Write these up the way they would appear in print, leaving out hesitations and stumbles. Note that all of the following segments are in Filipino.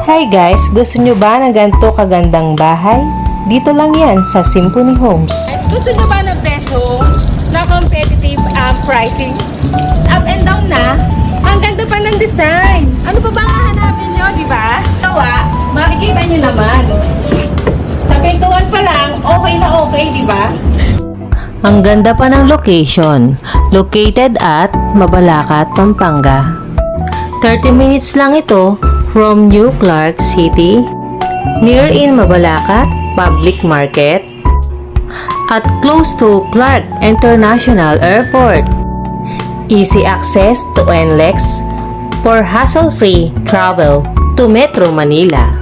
Hi guys! Gusto nyo ba ng ganito kagandang bahay? Dito lang yan sa Symphony Homes. Gusto nyo ba ng peso na competitive pricing? Up and down na? Ang ganda pa ng design. Ano pa ba ang hahanapin nyo, di ba? Tawa, makikita nyo naman. Sa pintuan pa lang, okay na okay, di ba? Ang ganda pa ng location. Located at Mabalacat, Pampanga. 30 minutes lang ito from New Clark City, near in Mabalacat Public Market, at close to Clark International Airport. Easy access to NLEX for hassle-free travel to Metro Manila.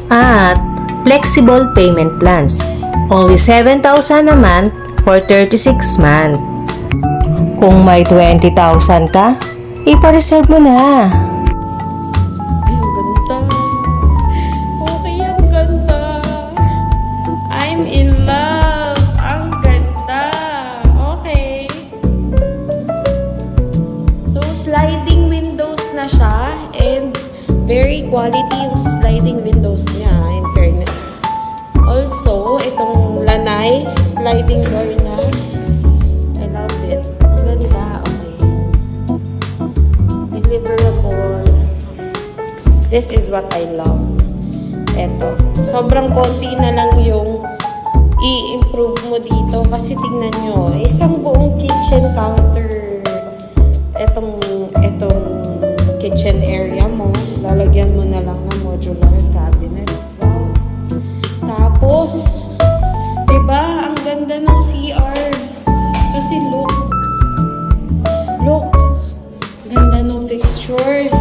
At flexible payment plans. Only 7,000 a month for 36 months. Kung may 20,000 ka, ipa-reserve mo na. Ay, ang ganda. Okay, ang ganda. I'm in love. Ang ganda. Okay. So, sliding windows na siya and very quality yung sliding windows niya, in fairness. Also, itong lanay, sliding door na. I love it. Ang ganda. Okay. Deliverable. This is what I love. Eto. Sobrang konti na lang yung i-improve mo dito. Kasi tingnan nyo, isang buong kitchen counter. Etong kitchen area mo. Lalagyan mo na lang ng modular cabinets. Wow. Tapos, diba, ang ganda ng CR. Kasi look. Ganda ng fixtures.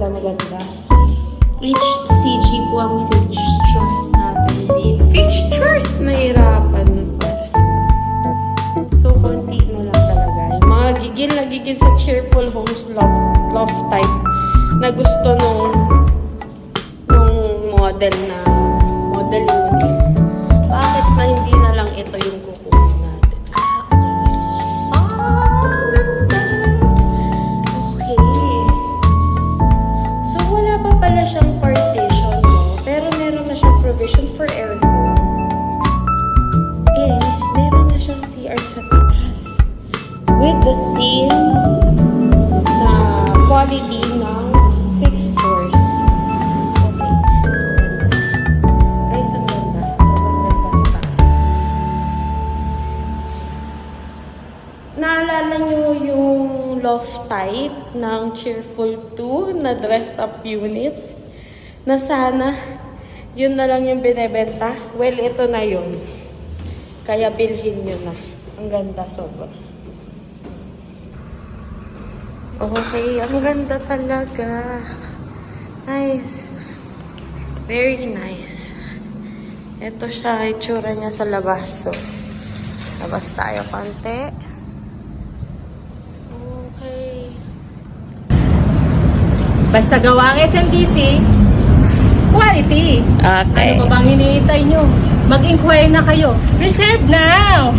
Maganda. HCG po ang fixtures natin dito. Fixtures! Nahirapan na para sa. So, konti na lang talaga. Yung mga gigil na gigil sa Cheerful Homes loft type na gusto nung model unit. Bakit na hindi na lang ito yung kukunin natin? So, wala pa pala siyang partition, no? Pero meron na siyang provision for aircon. And, meron na siyang CR sa taas. With the same na quality ng fixtures. Okay. Guys, ang ganda. Sobrang ganda sa taas. Naalala nyo yung loft type ng Cheerful 2 na dressed up unit na sana yun na lang yung binebenta? Well, ito na yun. Kaya bilhin nyo na. Ang ganda sobra. Okay, ang ganda talaga. Nice. Very nice. Ito siya, itsura niya sa labas. So, labas tayo konti. Okay. Basta gawa ang SMDC, quality. Okay. Ano pa bang hinihintay nyo? Mag-inquire na kayo. Reserve now!